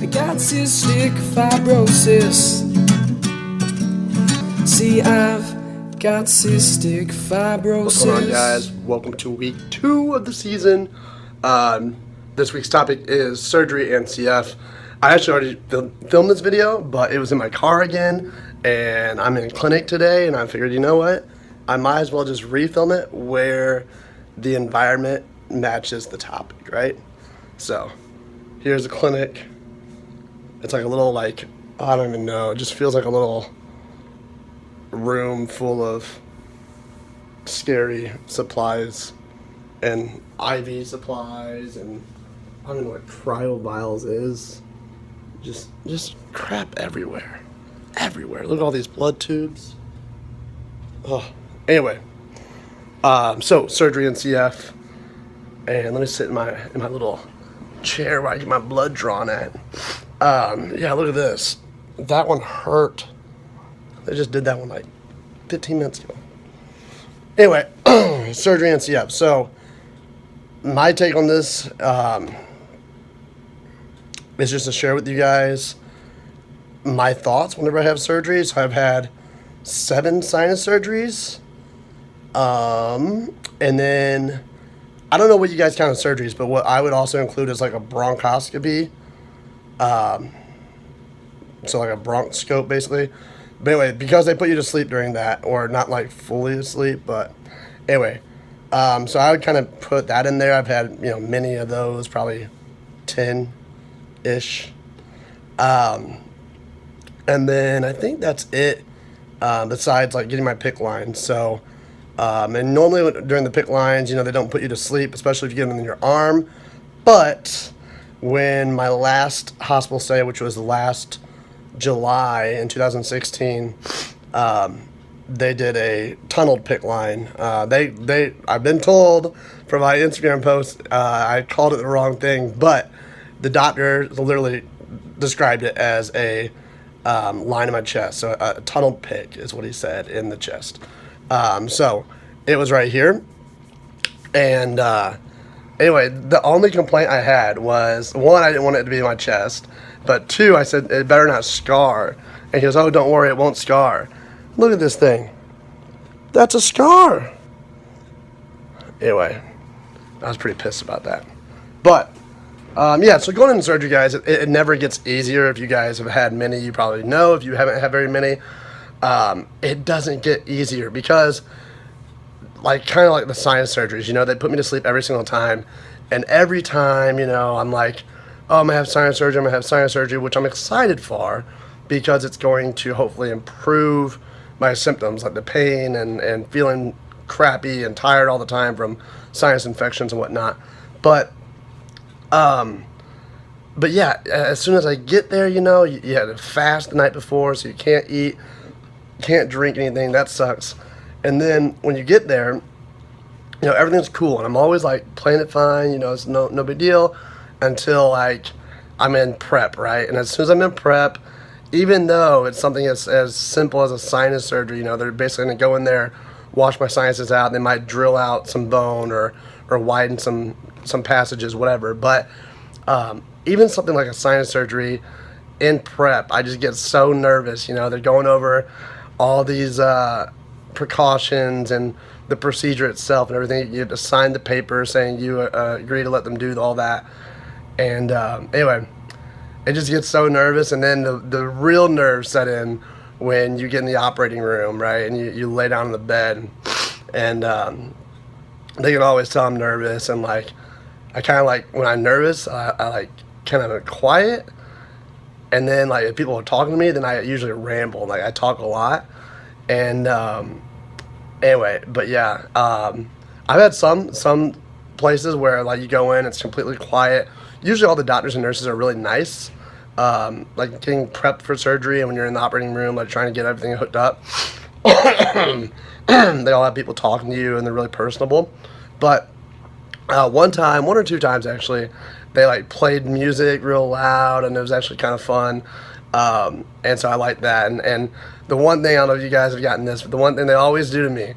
I got cystic fibrosis. See, I've got cystic fibrosis. What's going on, guys? Welcome to week 2 of the season. This week's topic is surgery and CF. I actually already filmed this video, but it was in my car again, and I'm in clinic today, and I figured, you know what? I might as well just refilm it where the environment matches the topic, right? So, here's the clinic. It's like a little, I don't even know, it just feels like a little room full of scary supplies and IV supplies, and I don't know what cryo vials is. Just crap everywhere. Look at all these blood tubes. Oh, anyway. So surgery and CF, and let me sit in my little chair where I get my blood drawn at. Yeah, look at this. That one hurt. They just did that one 15 minutes ago. Anyway, surgery and CF. So my take on this is just to share with you guys my thoughts whenever I have surgery. So I've had 7 sinus surgeries. And then I don't know what you guys count as surgeries, but what I would also include is a bronchoscopy. So a bronchoscope basically. But anyway, because they put you to sleep during that, or not fully asleep, but anyway. So I would kind of put that in there. I've had, many of those, probably 10-ish. And then I think that's it, besides getting my PICC lines. So, and normally during the PICC lines, they don't put you to sleep, especially if you get them in your arm. But when my last hospital stay, which was last July in 2016, they did a tunneled PICC line. I've been told from my Instagram post, I called it the wrong thing, but the doctor literally described it as a line in my chest. So a tunneled PICC is what he said in the chest. So it was right here. And anyway, the only complaint I had was, 1, I didn't want it to be in my chest, but 2, I said it better not scar. And he goes, oh, don't worry, it won't scar. Look at this thing. That's a scar. Anyway, I was pretty pissed about that. But, yeah, so going into surgery, guys, it never gets easier. If you guys have had many, you probably know. If you haven't had very many, it doesn't get easier because, kind of like the sinus surgeries, they put me to sleep every single time. And every time, I'm like, oh, I'm going to have sinus surgery, which I'm excited for because it's going to hopefully improve my symptoms, like the pain and feeling crappy and tired all the time from sinus infections and whatnot. But yeah, as soon as I get there, you had to fast the night before, so you can't eat, can't drink anything. That sucks. And then when you get there, everything's cool, and I'm always playing it fine. It's no big deal until I'm in prep, right? And as soon as I'm in prep, even though it's something as simple as a sinus surgery, they're basically going to go in there, wash my sinuses out, and they might drill out some bone or widen some passages, whatever. But even something like a sinus surgery in prep, I just get so nervous. They're going over all these precautions and the procedure itself and everything. You have to sign the paper saying you agree to let them do all that. And anyway, it just gets so nervous, and then the real nerves set in when you get in the operating room, right? And you lay down on the bed, and they can always tell I'm nervous, and I kind of when I'm nervous, I kind of quiet, and then if people are talking to me, then I usually ramble, I talk a lot, and anyway, but yeah, I've had some places where you go in, it's completely quiet. Usually all the doctors and nurses are really nice, getting prepped for surgery, and when you're in the operating room, trying to get everything hooked up, they all have people talking to you, and they're really personable. But one or two times actually, they played music real loud, and it was actually kind of fun. And so I like that. And the one thing, I don't know if you guys have gotten this, but the one thing they always do to me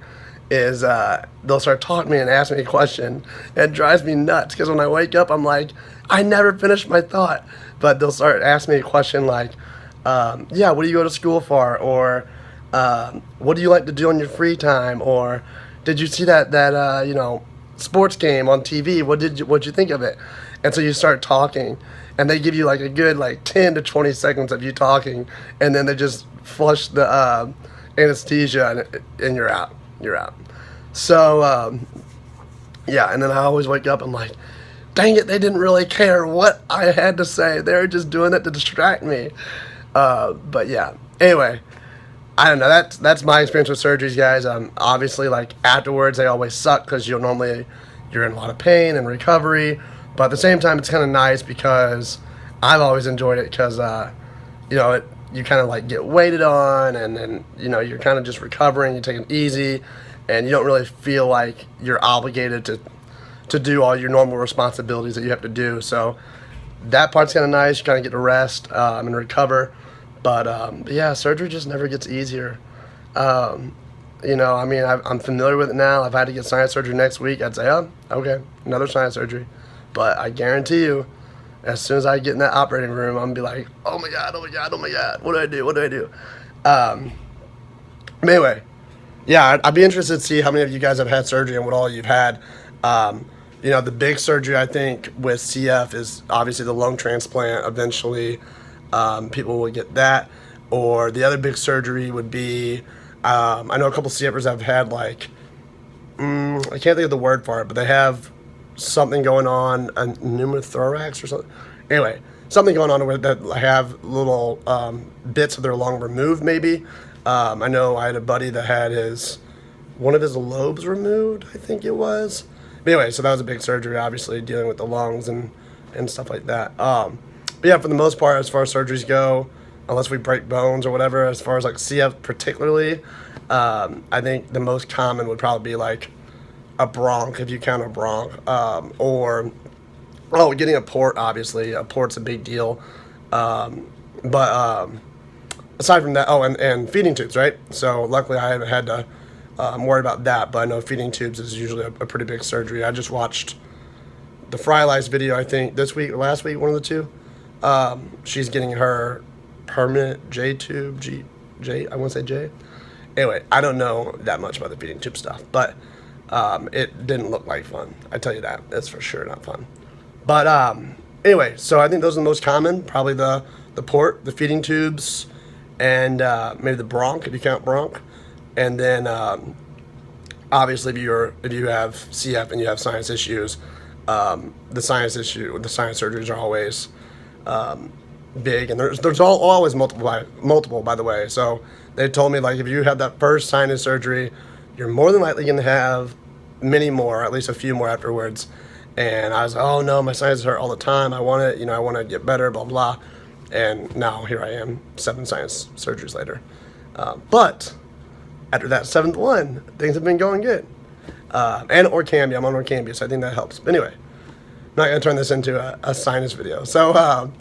is they'll start talking to me and ask me a question. It drives me nuts because when I wake up, I'm like, I never finish my thought. But they'll start asking me a question like, yeah, what do you go to school for? Or what do you like to do on your free time? Or did you see that sports game on TV? What'd you think of it? And so you start talking, and they give you like a good like 10 to 20 seconds of you talking, and then they just flush the anesthesia, and you're out. You're out. So yeah, and then I always wake up and I'm like, dang it, they didn't really care what I had to say. They were just doing it to distract me. But yeah, anyway, I don't know. That's my experience with surgeries, guys. Obviously, like afterwards, they always suck because you're in a lot of pain and recovery. But at the same time, it's kind of nice because I've always enjoyed it because you kind of like get waited on, and then you're kind of just recovering. You take it easy, and you don't really feel like you're obligated to do all your normal responsibilities that you have to do. So that part's kind of nice. You kind of get to rest and recover. But yeah, surgery just never gets easier. I'm familiar with it now. If I had to get sinus surgery next week, I'd say, oh, okay, another sinus surgery. But I guarantee you, as soon as I get in that operating room, I'm going to be like, oh my God, what do I do? What do I do? Anyway, yeah, I'd be interested to see how many of you guys have had surgery and what all you've had. The big surgery, I think, with CF is obviously the lung transplant. Eventually, people will get that. Or the other big surgery would be, I know a couple CFers have had, like, I can't think of the word for it, but they have something going on, a pneumothorax or something. Anyway, something going on with that have little bits of their lung removed, maybe. I know I had a buddy that had one of his lobes removed, I think it was. But anyway, so that was a big surgery, obviously, dealing with the lungs and stuff like that. But yeah, for the most part, as far as surgeries go, unless we break bones or whatever, as far as like CF particularly, I think the most common would probably be like a bronch, if you count a bronch, getting a port, obviously. A port's a big deal. But aside from that, and feeding tubes, right? So luckily I haven't had to worry about that, but I know feeding tubes is usually a pretty big surgery. I just watched the Frylice video, I think, this week or last week, one of the two. She's getting her permanent J-tube, I want to say J. Anyway, I don't know that much about the feeding tube stuff, but it didn't look like fun. I tell you that. It's for sure not fun. But anyway, so I think those are the most common, probably the port, the feeding tubes, and maybe the bronch, if you count bronch. And then obviously if you have CF and you have sinus issues, the sinus surgeries are always big, and there's always multiple, by the way. So they told me, like, if you have that first sinus surgery, you're more than likely going to have many more, at least a few more afterwards. And I was like, oh no, my sinuses hurt all the time. I want it, I want to get better, blah, blah. And now here I am, 7 sinus surgeries later. But after that 7th one, things have been going good. And Orkambi, I'm on Orkambi, so I think that helps. But anyway, I'm not going to turn this into a sinus video. So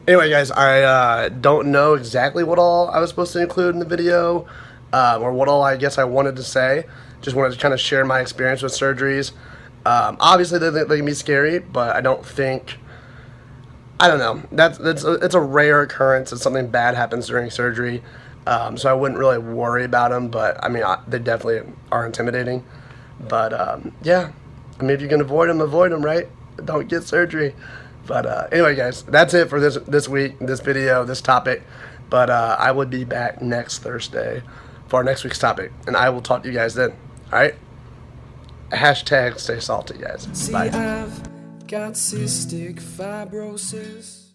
anyway, guys, I don't know exactly what all I was supposed to include in the video, or what all I guess I wanted to say. Just wanted to kind of share my experience with surgeries. Obviously, they can be scary, but I don't know. It's a rare occurrence that something bad happens during surgery. So I wouldn't really worry about them, but I mean, they definitely are intimidating. But yeah, I mean, if you can avoid them, right? Don't get surgery. But anyway, guys, that's it for this week, this video, this topic. But I will be back next Thursday for our next week's topic, and I will talk to you guys then. All right? # stay salty, guys. See, Bye. I've got cystic fibrosis.